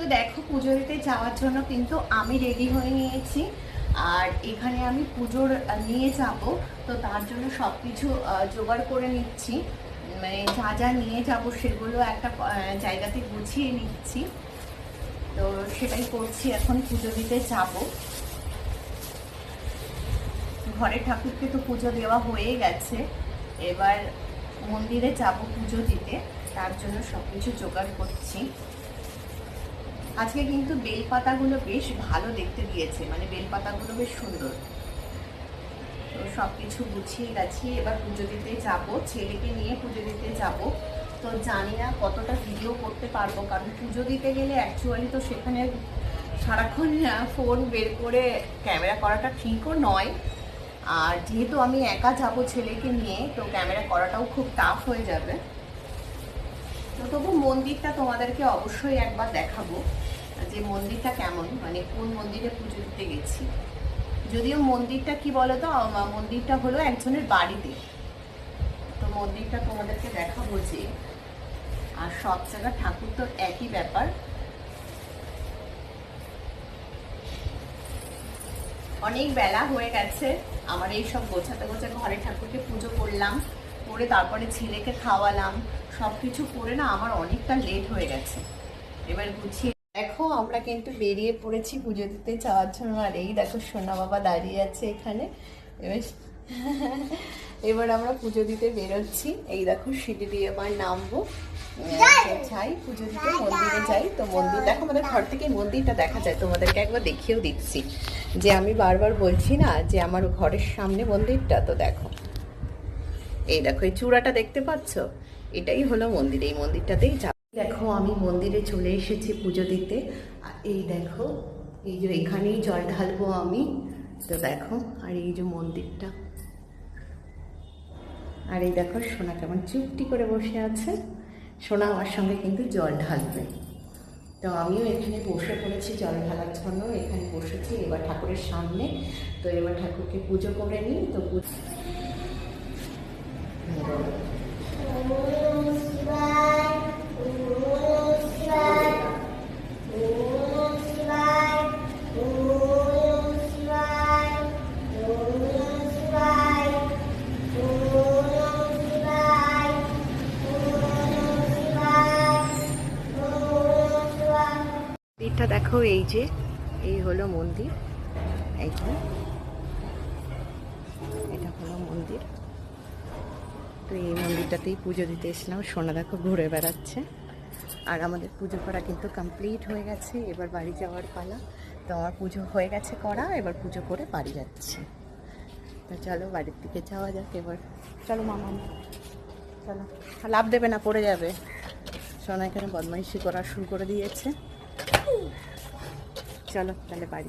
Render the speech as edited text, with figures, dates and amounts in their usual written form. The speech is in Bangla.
তো দেখো পুজো দিতে যাওয়ার জন্য কিন্তু আমি রেডি হয়ে নিয়েছি। আর এখানে আমি পুজোর নিয়ে যাব, তো তার জন্য সব কিছু জোগাড় করে নিচ্ছি। মানে যা যা নিয়ে যাব সেগুলো একটা জায়গাতে গুছিয়ে নিচ্ছি। তো সেটাই করছি, এখন পুজো দিতে যাব। ঘরে ঠাকুরকে তো পুজো দেওয়া হয়ে গেছে, এবার মন্দিরে যাব পুজো দিতে, তার জন্য সব কিছু জোগাড় করছি। আজকে কিন্তু বেলপাতাগুলো বেশ ভালো দেখতে দিয়েছে, মানে বেলপাতাগুলো বেশ সুন্দর। তো সব কিছু গুছিয়ে গেছি, এবার পুজো দিতে যাব, ছেলেকে নিয়ে পুজো দিতে যাব। তো জানি না কতটা ভিডিও করতে পারবো, কারণ পুজো দিতে গেলে অ্যাকচুয়ালি তো সেখানে সারাক্ষণ ফোন বের করে ক্যামেরা করাটা ঠিকও নয়। আর যেহেতু আমি একা যাব ছেলেকে নিয়ে, তো ক্যামেরা করাটাও খুব টাফ হয়ে যাবে। তো তবু মন্দিরটা তোমাদেরকে অবশ্যই একবার দেখাবো, যে মন্দিরটা কেমন, মানে কোন মন্দিরে পুজো দিতে গেছি। যদিও মন্দিরটা কি বলতো, মন্দিরটা হলো একজনের বাড়িতে। তো মন্দিরটা তোমাদেরকে দেখাবো যে, আর সব জায়গায় ঠাকুর তো একই ব্যাপার। অনেক বেলা হয়ে গেছে আমার এই সব গোছাতে গোছাতে, ঘরে ঠাকুরকে পুজো করলাম, করে তারপরে ছেলেকে খাওয়ালাম, সব কিছু করে না আমার অনেকটা লেট হয়ে গেছে। এবার গুছিয়ে দেখো আমরা কিন্তু বেরিয়ে পড়েছি পুজো দিতে যাওয়ার জন্য। আর এই দেখো সোনা বাবা দাঁড়িয়ে আছে এখানে। এবার এবার আমরা পুজো দিতে বেরোচ্ছি। এই দেখো সিঁড়ি দিয়ে এবার নামবো, যাই পুজো দিতে, মন্দিরে যাই। তো মন্দির দেখো, আমাদের ঘর থেকে মন্দিরটা দেখা যায়, তোমাদেরকে একবার দেখিয়েও দিচ্ছি। যে আমি বারবার বলছি না যে আমার ঘরের সামনে মন্দিরটা, তো দেখো এই দেখো এই চূড়াটা দেখতে পাচ্ছ, এটাই হলো মন্দির, এই মন্দিরটাতেই যাব। দেখো আমি মন্দিরে চলে এসেছি পুজো দিতে। আর এই দেখো, এই যে এখানেই জল ঢালবো আমি। তো দেখো, আর এই যে মন্দিরটা, আর এই দেখো সোনা কেমন চুপটি করে বসে আছে। সোনা আমার সঙ্গে কিন্তু জল ঢালবে। তো আমিও এখানে বসে পড়েছি জল ঢালার জন্য, এখানে বসেছি এবার ঠাকুরের সামনে। তো এবার ঠাকুরকে পুজো করে নিই। তো মন্দিরটা দেখো, এই যে এই হলো মন্দির, এইখানে এটা হলো মন্দির। তো এই মন্দিরটাতেই পুজো দিতে এসলাম। সোনা দেখো ঘুরে বেড়াচ্ছে। আর আমাদের পুজো করা কিন্তু কমপ্লিট হয়ে গেছে, এবার বাড়ি যাওয়ার পালা। তো আমার পুজো হয়ে গেছে করা, এবার পুজো করে বাড়ি যাচ্ছি। তো চলো বাড়ির দিকে যাওয়া যাক এবার। চলো মামা, চলো, লাভ দেবে না, পড়ে যাবে। সোনা এখানে বদমাইশি করা শুরু করে দিয়েছে। চলো তাহলে বাড়ি।